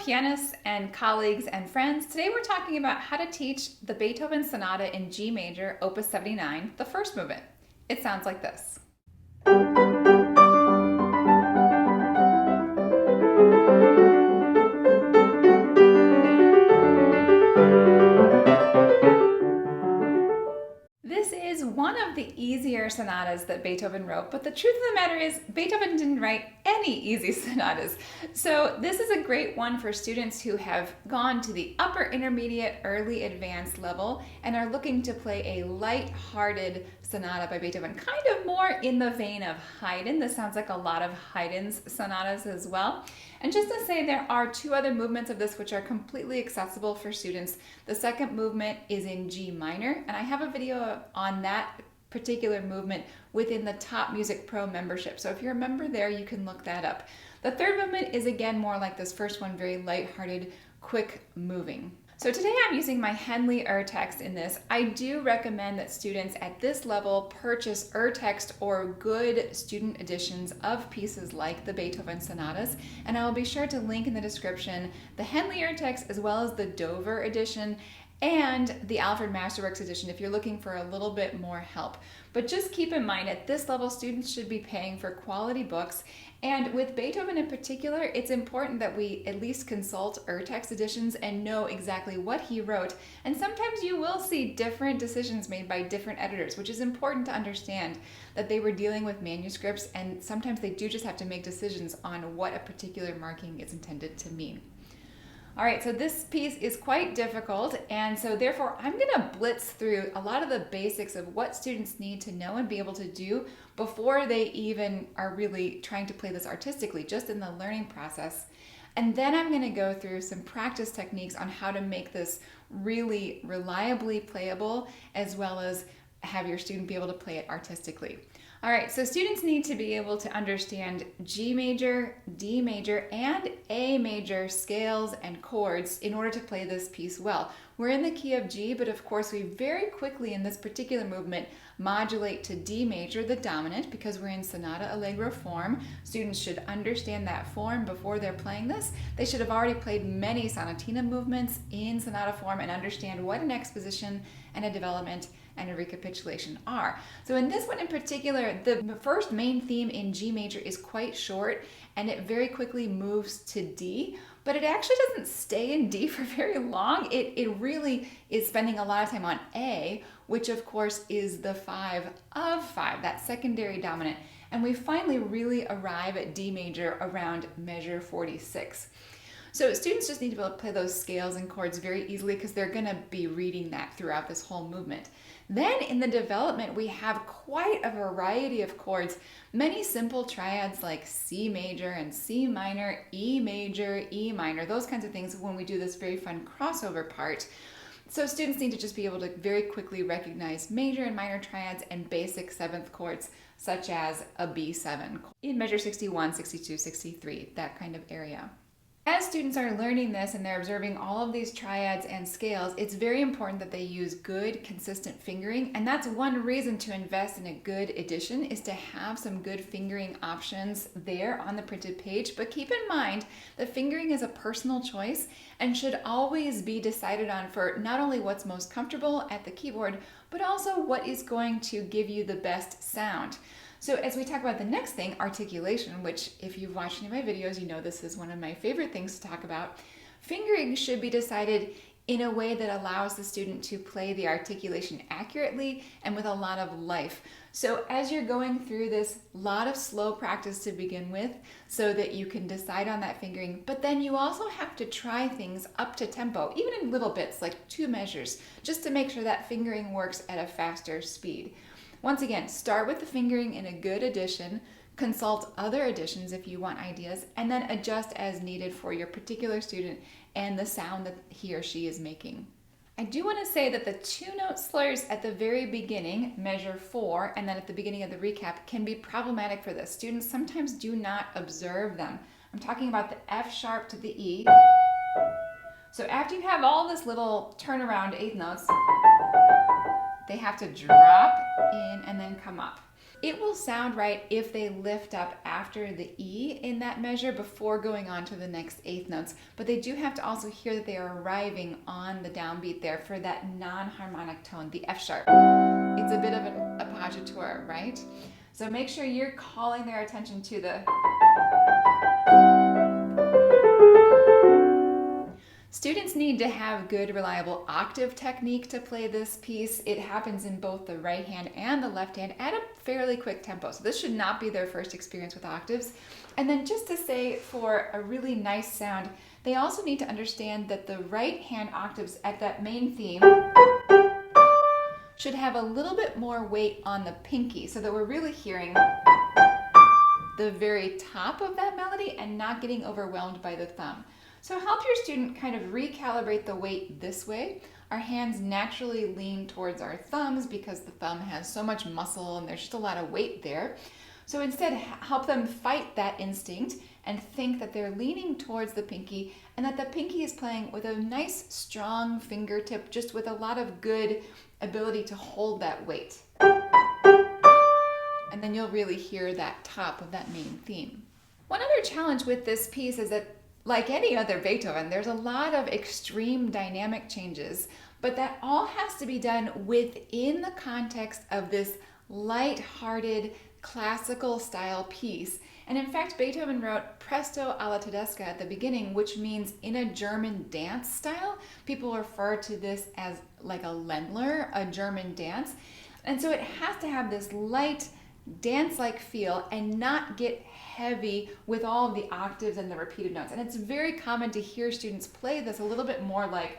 pianists and colleagues and friends. Today we're talking about how to teach the Beethoven Sonata in G major, Opus 79, the first movement. It sounds like this. This is one of the easier sonatas that Beethoven wrote, but the truth of the matter is Beethoven didn't write any easy sonatas. So this is a great one for students who have gone to the upper intermediate, early advanced level and are looking to play a light-hearted sonata by Beethoven, kind of more in the vein of Haydn. This sounds like a lot of Haydn's sonatas as well. And just to say, there are two other movements of this which are completely accessible for students. The second movement is in G minor, and I have a video on that particular movement within the Top Music Pro membership. So if you're a member there, you can look that up. The third movement is again more like this first one, very lighthearted, quick moving. So today I'm using my Henley Urtext in this. I do recommend that students at this level purchase Urtext or good student editions of pieces like the Beethoven sonatas, and I will be sure to link in the description the Henley Urtext as well as the Dover edition and the Alfred Masterworks edition if you're looking for a little bit more help. But just keep in mind, at this level, students should be paying for quality books. And with Beethoven in particular, it's important that we at least consult Urtext editions and know exactly what he wrote. And sometimes you will see different decisions made by different editors, which is important to understand that they were dealing with manuscripts, and sometimes they do just have to make decisions on what a particular marking is intended to mean. All right, so this piece is quite difficult, and so therefore I'm gonna blitz through a lot of the basics of what students need to know and be able to do before they even are really trying to play this artistically, just in the learning process. And then I'm gonna go through some practice techniques on how to make this really reliably playable, as well as have your student be able to play it artistically. All right, so students need to be able to understand G major, D major, and A major scales and chords in order to play this piece well. We're in the key of G, but of course we very quickly in this particular movement modulate to D major, the dominant, because we're in sonata allegro form. Students should understand that form before they're playing this. They should have already played many sonatina movements in sonata form and understand what an exposition and a development and a recapitulation are. So in this one in particular, the first main theme in G major is quite short and it very quickly moves to D, but it actually doesn't stay in D for very long. It really is spending a lot of time on A, which of course is the 5 of 5, that secondary dominant. And we finally really arrive at D major around measure 46. So students just need to be able to play those scales and chords very easily because they're going to be reading that throughout this whole movement. Then in the development, we have quite a variety of chords, many simple triads like C major and C minor, E major, E minor, those kinds of things when we do this very fun crossover part. So students need to just be able to very quickly recognize major and minor triads and basic seventh chords such as a B7 in measure 61, 62, 63, that kind of area. As students are learning this and they're observing all of these triads and scales, it's very important that they use good, consistent fingering, and that's one reason to invest in a good edition is to have some good fingering options there on the printed page. But keep in mind that fingering is a personal choice and should always be decided on for not only what's most comfortable at the keyboard, but also what is going to give you the best sound. So as we talk about the next thing, articulation, which if you've watched any of my videos, you know this is one of my favorite things to talk about. Fingering should be decided in a way that allows the student to play the articulation accurately and with a lot of life. So as you're going through this, lot of slow practice to begin with so that you can decide on that fingering, but then you also have to try things up to tempo, even in little bits like 2 measures, just to make sure that fingering works at a faster speed. Once again, start with the fingering in a good edition, consult other editions if you want ideas, and then adjust as needed for your particular student and the sound that he or she is making. I do want to say that the 2-note slurs at the very beginning, measure 4, and then at the beginning of the recap can be problematic for this. Students sometimes do not observe them. I'm talking about the F sharp to the E. So after you have all this little turnaround 8th notes, they have to drop in and then come up. it will sound right if they lift up after the E in that measure before going on to the next eighth notes. But they do have to also hear that they are arriving on the downbeat there for that non-harmonic tone, the F sharp. It's a bit of an appoggiatura, right? So make sure you're calling their attention to the. Students need to have good, reliable octave technique to play this piece. It happens in both the right hand and the left hand at a fairly quick tempo. So this should not be their first experience with octaves. And then just to say, for a really nice sound, they also need to understand that the right hand octaves at that main theme should have a little bit more weight on the pinky so that we're really hearing the very top of that melody and not getting overwhelmed by the thumb. So help your student kind of recalibrate the weight this way. Our hands naturally lean towards our thumbs because the thumb has so much muscle and there's just a lot of weight there. So instead, help them fight that instinct and think that they're leaning towards the pinky and that the pinky is playing with a nice, strong fingertip, just with a lot of good ability to hold that weight. And then you'll really hear that top of that main theme. One other challenge with this piece is that, like any other Beethoven, there's a lot of extreme dynamic changes, but that all has to be done within the context of this light-hearted classical style piece. And in fact, Beethoven wrote Presto alla tedesca at the beginning, which means in a German dance style. People refer to this as like a Ländler, a German dance. And so it has to have this light dance-like feel and not get heavy with all of the octaves and the repeated notes. And it's very common to hear students play this a little bit more like,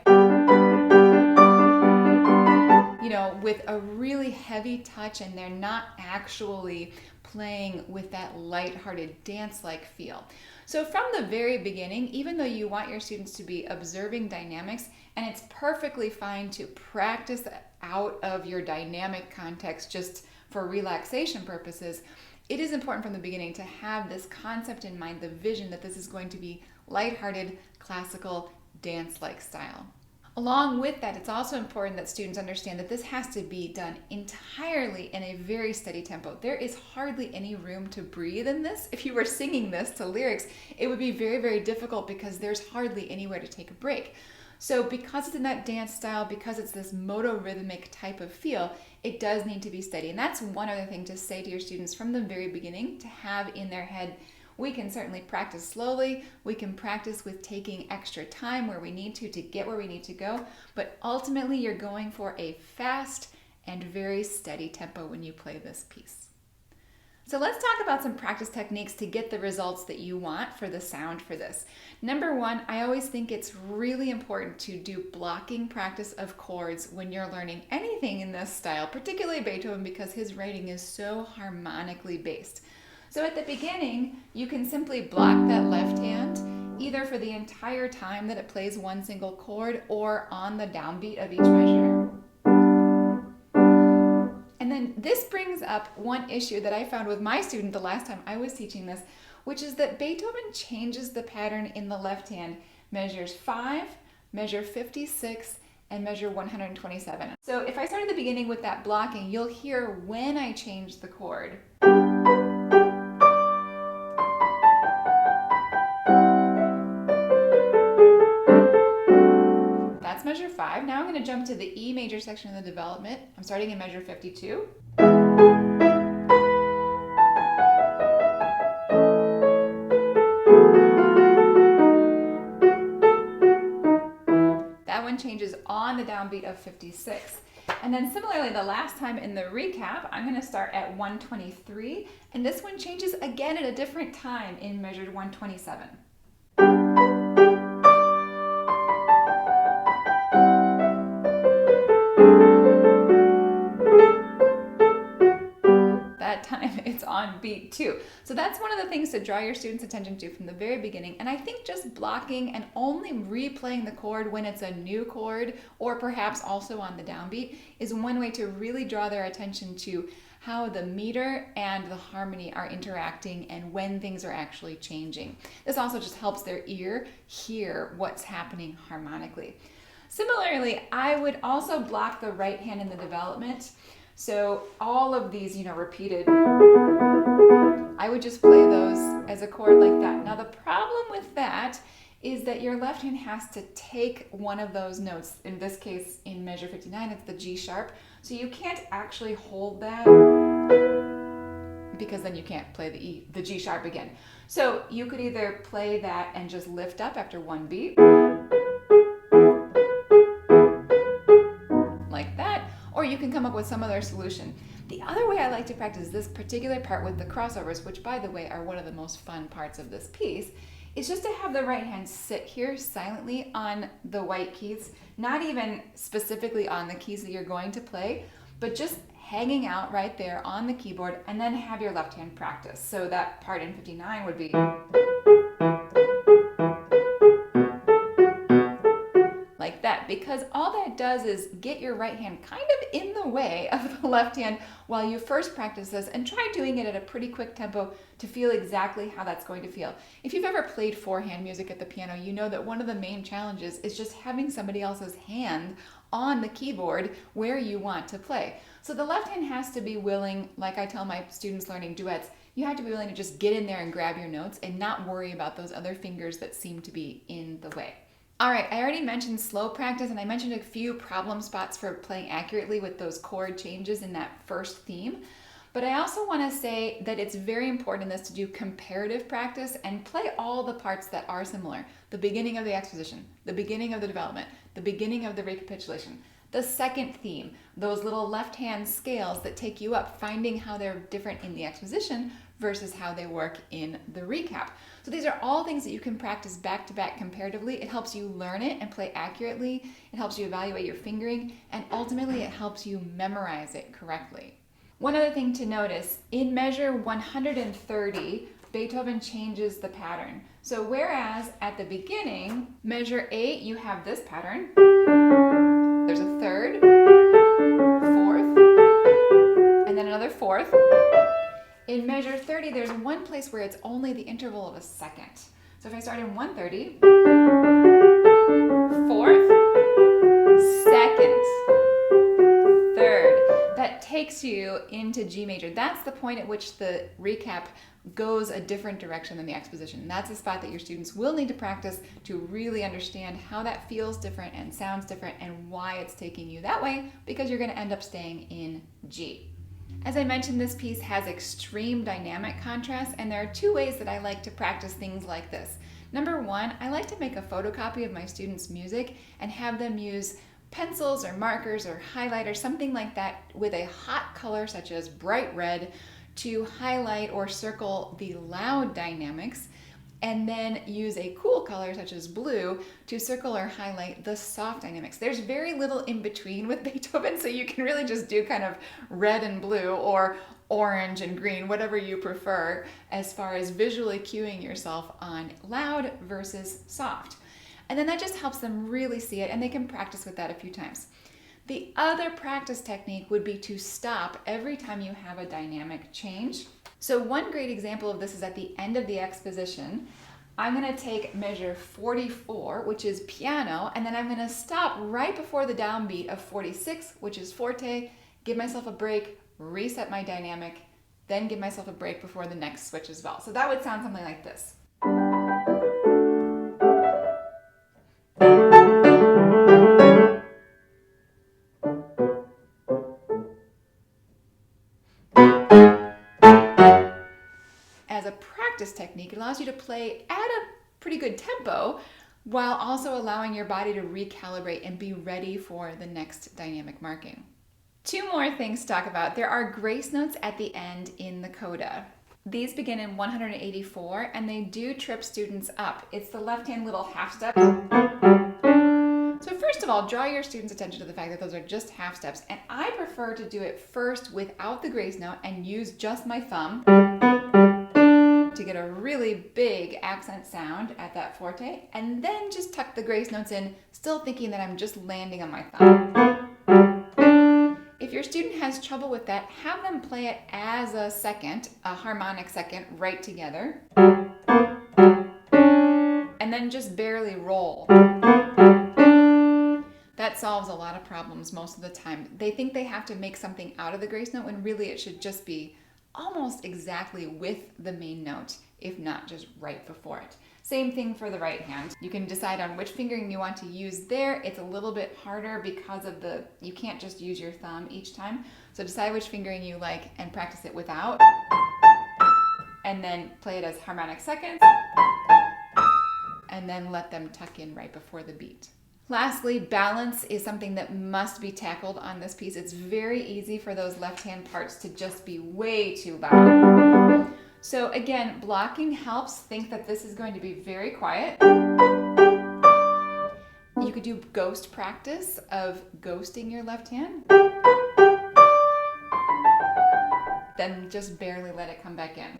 you know, with a really heavy touch, and they're not actually playing with that light-hearted dance-like feel. So from the very beginning, even though you want your students to be observing dynamics, and it's perfectly fine to practice out of your dynamic context just for relaxation purposes, it is important from the beginning to have this concept in mind, the vision that this is going to be lighthearted, classical, dance-like style. Along with that, it's also important that students understand that this has to be done entirely in a very steady tempo. There is hardly any room to breathe in this. If you were singing this to lyrics, it would be very, very difficult because there's hardly anywhere to take a break. So because it's in that dance style, because it's this motorhythmic type of feel, it does need to be steady. And that's one other thing to say to your students from the very beginning, to have in their head, we can certainly practice slowly, we can practice with taking extra time where we need to get where we need to go, but ultimately you're going for a fast and very steady tempo when you play this piece. So let's talk about some practice techniques to get the results that you want for the sound for this. Number one, I always think it's really important to do blocking practice of chords when you're learning anything in this style, particularly Beethoven, because his writing is so harmonically based. So at the beginning, you can simply block that left hand, either for the entire time that it plays one single chord or on the downbeat of each measure. And then this brings up one issue that I found with my student the last time I was teaching this, which is that Beethoven changes the pattern in the left hand, measures 5, measure 56, and measure 127. So if I start at the beginning with that blocking, you'll hear when I change the chord. Measure 5. Now I'm going to jump to the E major section of the development. I'm starting in measure 52. That one changes on the downbeat of 56. And then similarly, the last time in the recap, I'm going to start at 123, and this one changes again at a different time in measure 127. Time it's on beat 2. So that's one of the things to draw your students' attention to from the very beginning. And I think just blocking and only replaying the chord when it's a new chord, or perhaps also on the downbeat, is one way to really draw their attention to how the meter and the harmony are interacting and when things are actually changing. This also just helps their ear hear what's happening harmonically. Similarly, I would also block the right hand in the development. So all of these, repeated, I would just play those as a chord like that. Now the problem with that is that your left hand has to take one of those notes. In this case, in measure 59, it's the G sharp. So you can't actually hold that because then you can't play the G sharp again. So you could either play that and just lift up after one beat, like that, or you can come up with some other solution. The other way I like to practice this particular part with the crossovers, which by the way are one of the most fun parts of this piece, is just to have the right hand sit here silently on the white keys, not even specifically on the keys that you're going to play, but just hanging out right there on the keyboard, and then have your left hand practice. So that part in 59 would be like that, because all that does is get your right hand kind of in the way of the left hand while you first practice this, and try doing it at a pretty quick tempo to feel exactly how that's going to feel. If you've ever played four-hand music at the piano, you know that one of the main challenges is just having somebody else's hand on the keyboard where you want to play. So the left hand has to be willing, like I tell my students learning duets, you have to be willing to just get in there and grab your notes and not worry about those other fingers that seem to be in the way. All right, I already mentioned slow practice, and I mentioned a few problem spots for playing accurately with those chord changes in that first theme. But I also want to say that it's very important in this to do comparative practice and play all the parts that are similar. The beginning of the exposition, the beginning of the development, the beginning of the recapitulation, the second theme, those little left-hand scales that take you up, finding how they're different in the exposition versus how they work in the recap. So these are all things that you can practice back-to-back comparatively. It helps you learn it and play accurately. It helps you evaluate your fingering, and ultimately it helps you memorize it correctly. One other thing to notice, in measure 130, Beethoven changes the pattern. So whereas at the beginning, measure 8, you have this pattern. There's a third, fourth, and then another fourth. In measure 30, there's one place where it's only the interval of a second. So if I start in 130, fourth, second, third, that takes you into G major. That's the point at which the recap goes a different direction than the exposition. That's a spot that your students will need to practice to really understand how that feels different and sounds different and why it's taking you that way, because you're going to end up staying in G. As I mentioned, this piece has extreme dynamic contrast, and there are two ways that I like to practice things like this. Number one, I like to make a photocopy of my students' music and have them use pencils or markers or highlighters, something like that, with a hot color such as bright red to highlight or circle the loud dynamics, and then use a cool color such as blue to circle or highlight the soft dynamics. There's very little in between with Beethoven, so you can really just do kind of red and blue or orange and green, whatever you prefer, as far as visually cueing yourself on loud versus soft. And then that just helps them really see it, and they can practice with that a few times. The other practice technique would be to stop every time you have a dynamic change. So one great example of this is at the end of the exposition. I'm going to take measure 44, which is piano, and then I'm going to stop right before the downbeat of 46, which is forte, give myself a break, reset my dynamic, then give myself a break before the next switch as well. So that would sound something like this. As a practice technique, it allows you to play at a pretty good tempo while also allowing your body to recalibrate and be ready for the next dynamic marking. Two more things to talk about. There are grace notes at the end in the coda. These begin in 184, and they do trip students up. It's the left-hand little half steps. So first of all, draw your students' attention to the fact that those are just half steps, and I prefer to do it first without the grace note and use just my thumb to get a really big accent sound at that forte, and then just tuck the grace notes in, still thinking that I'm just landing on my thumb. If your student has trouble with that, have them play it as a second, a harmonic second, right together, and then just barely roll. That that solves a lot of problems most of the time. They think they have to make something out of the grace note when really it should just be almost exactly with the main note, if not just right before it. Same thing for the right hand. You can decide on which fingering you want to use there. It's a little bit harder because of you can't just use your thumb each time. So decide which fingering you like and practice it without. And then play it as harmonic seconds. And then let them tuck in right before the beat. Lastly, balance is something that must be tackled on this piece. It's very easy for those left hand parts to just be way too loud. So again, blocking helps. Think that this is going to be very quiet. You could do ghost practice of ghosting your left hand. Then just barely let it come back in.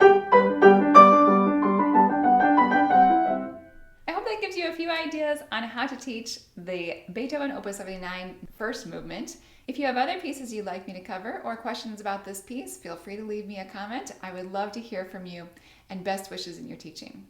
That gives you a few ideas on how to teach the Beethoven Opus 79 first movement. If you have other pieces you'd like me to cover or questions about this piece, feel free to leave me a comment. I would love to hear from you, and best wishes in your teaching.